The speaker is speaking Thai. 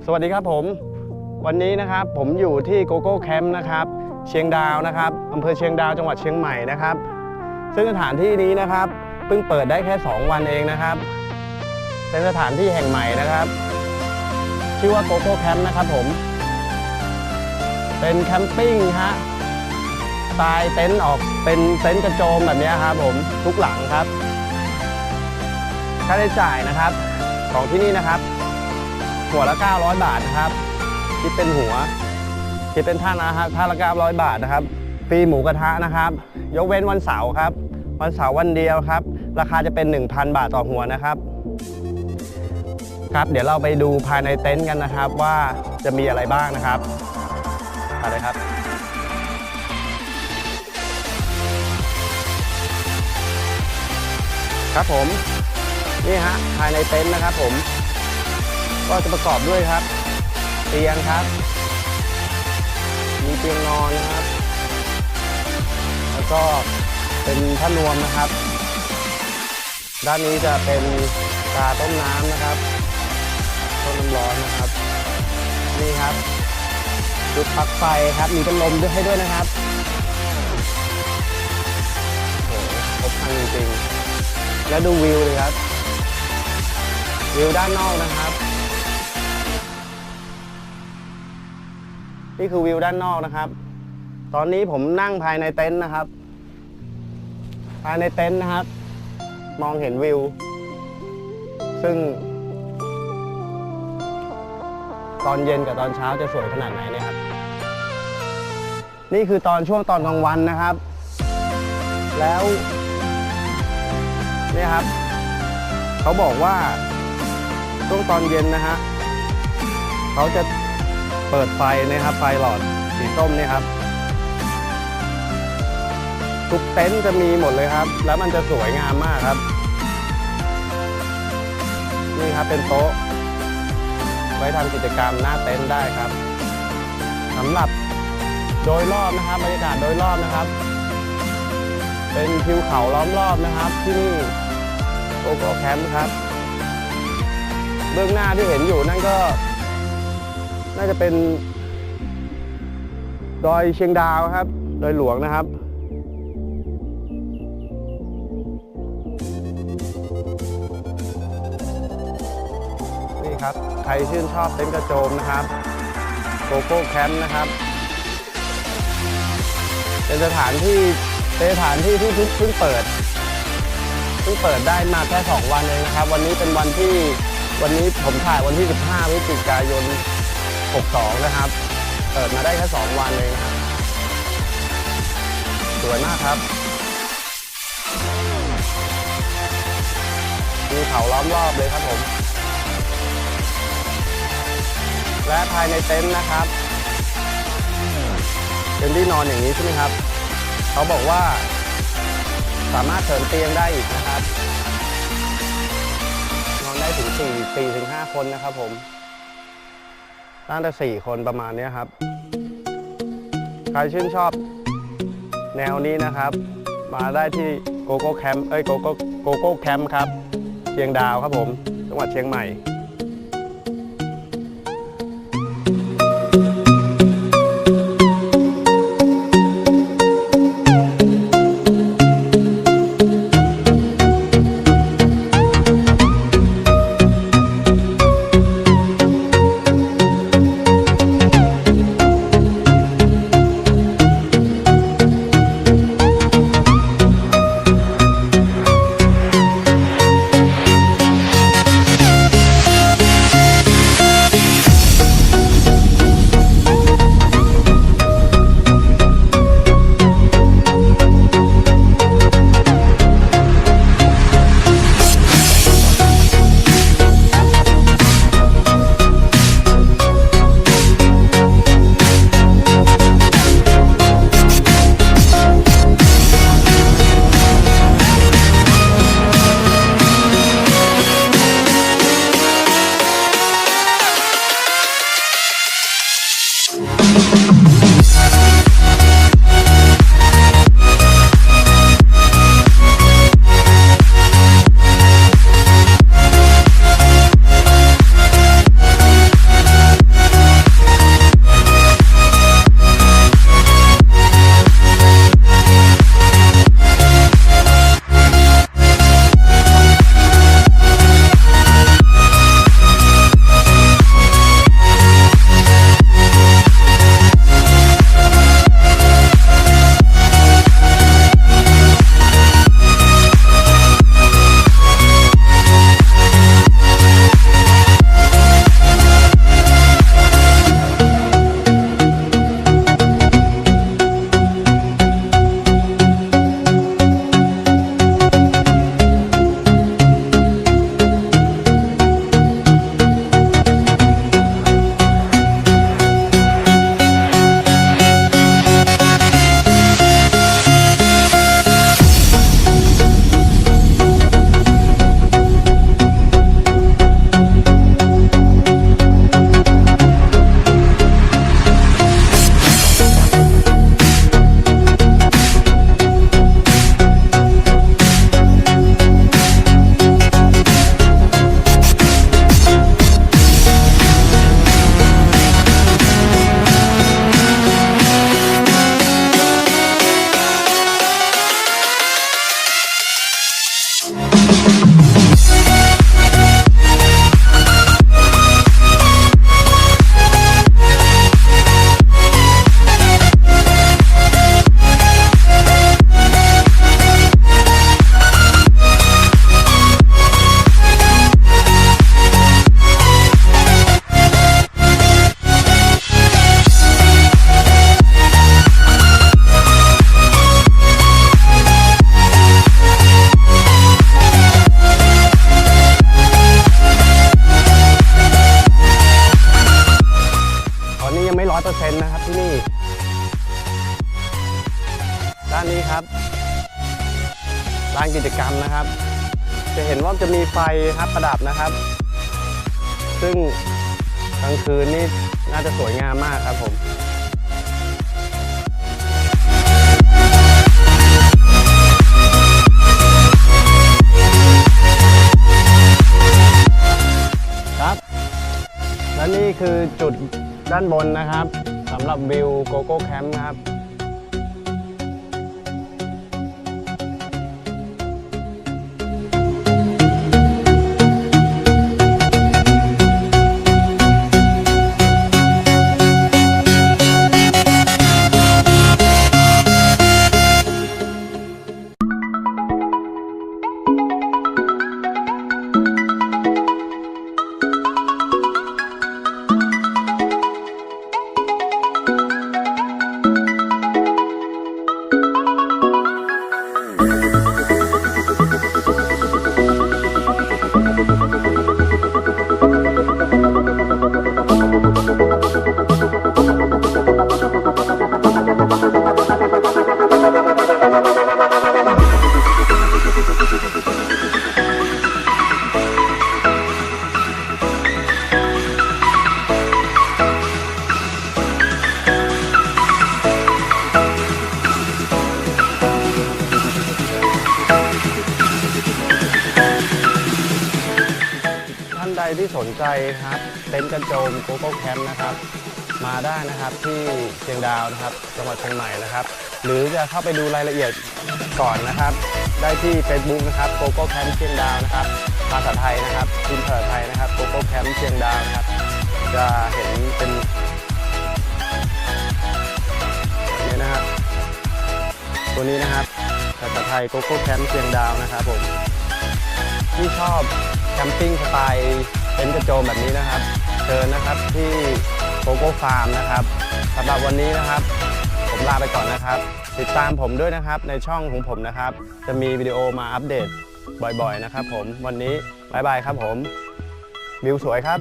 สวัสดีครับผมวันนี้นะครับผมอยู่ที่โกโก้แคมป์นะครับเชียงดาวนะครับอำเภอเชียงดาวจังหวัดเชียงใหม่นะครับซึ่งสถานที่นี้นะครับเพิ่งเปิดได้แค่2วันเองนะครับเป็นสถานที่แห่งใหม่นะครับชื่อว่าโกโก้แคมป์นะครับผมเป็นแคมปิ้งฮะสไตล์เต็นท์ออกเป็นเต็นท์กระโจมแบบนี้ครับผมทุกหลังครับค่าใช้จ่ายนะครับของที่นี่นะครับหัวละ900 บาทนะครับคิดเป็นหัวคิดเป็นท่านะครับท่าละ900 บาทนะครับฟรีหมูกระทะนะครับยกเว้นวันเสาร์ครับวันเสาร์วันเดียวครับราคาจะเป็น 1,000 บาทต่อหัวนะครับครับเดี๋ยวเราไปดูภายในเต็นท์กันนะครับว่าจะมีอะไรบ้างนะครับไปเลยครับครับผมนี่ฮะภายในเต็นท์นะครับผมก็จะประกอบด้วยครับเตียงครับมีเตียงนอนนะครับแล้วก็เป็นผ้านวมนะครับด้านนี้จะเป็นกาต้มน้ำนะครับต้มน้ำร้อนนะครับนี่ครับจุดปลั๊กไฟครับมีพัดลมด้วยให้ด้วยนะครับโอ้โหครบครันจริงๆแล้วดูวิวเลยครับวิวด้านนอกนะครับนี่คือวิวด้านนอกนะครับตอนนี้ผมนั่งภายในเต็นท์นะครับภายในเต็นท์นะครับมองเห็นวิวซึ่งตอนเย็นกับตอนเช้าจะสวยขนาดไหนเนี่ยครับนี่คือช่วงตอนกลางวันนะครับแล้วเนี่ยครับเขาบอกว่าช่วงตอนเย็นนะฮะเขาจะเปิดไฟนะครับไฟหลอดสีส้มนี่ครับทุกเต็นท์จะมีหมดเลยครับแล้วมันจะสวยงามมากครับนี่ครับเป็นโต๊ะไว้ทำกิจกรรมหน้าเต็นท์ได้ครับสำหรับโดยรอบนะครับบรรยากาศโดยรอบนะครับเป็นทิวเขาล้อมรอบนะครับที่นี่โกโก้แคมป์ครับเบื้องหน้าที่เห็นอยู่นั่นก็น่าจะเป็นดอยเชียงดาวครับดอยหลวงนะครับนี่ครับใครชื่นชอบเต็นท์กระโจมนะครับโกโก้แคมป์นะครับเป็นสถานที่ที่เพิ่งเปิดได้มาแค่2วันเองนะครับวันนี้เป็นวันนี้ผมถ่ายวันที่15 พฤศจิกายน62นะครับเปิดมาได้แค่2วันเองครับสวยมากครับมีเขาล้อมรอบเลยครับผมและภายในเต็นท์นะครับเป็นที่นอนอย่างนี้ใช่ไหมครับเขาบอกว่าสามารถเสริมเตียงได้อีกนะครับนอนได้ถึง4-5 คนนะครับผมตั้งแต่4 คนประมาณนี้ครับใครชื่นชอบแนวนี้นะครับมาได้ที่โกโก้แคมป์โกโก้แคมป์ครับเชียงดาวครับผมจังหวัดเชียงใหม่ ลานกิจกรรมนะครับ จะเห็นว่าจะมีไฟครับประดับนะครับ ซึ่งกลางคืนนี่น่าจะสวยงามมากครับผมครับและนี่คือจุดด้านบนนะครับสำหรับวิวโกโก้แคมป์ครับท่านใดที่สนใจครับเต็นท์กระโจมโกโก้แคมป์นะครับมาได้นะครับที่เชียงดาวนะครับจังหวัดเชียงใหม่นะครับหรือจะเข้าไปดูรายละเอียดก่อนนะครับได้ที่ Facebook นะครับโกโก้แคมป์เชียงดาวนะครับภาษาไทยนะครับพิมพ์ภาษาไทยนะครับโกโก้แคมป์เชียงดาวนะครับจะเห็นเป็นแบบนี้นะครับตัวนี้นะครับภาษาไทยโกโก้แคมป์เชียงดาวนะครับผมที่ชอบแคมปิ้งสไตล์เต็นท์กระโจมแบบนี้นะครับเชิญนะครับที่โกโก้ฟาร์มนะครับสำหรับวันนี้นะครับผมลาไปก่อนนะครับติดตามผมด้วยนะครับในช่องของผมนะครับจะมีวิดีโอมาอัปเดตบ่อยๆนะครับผมวันนี้บ๊ายบายครับผมวิวสวยครับ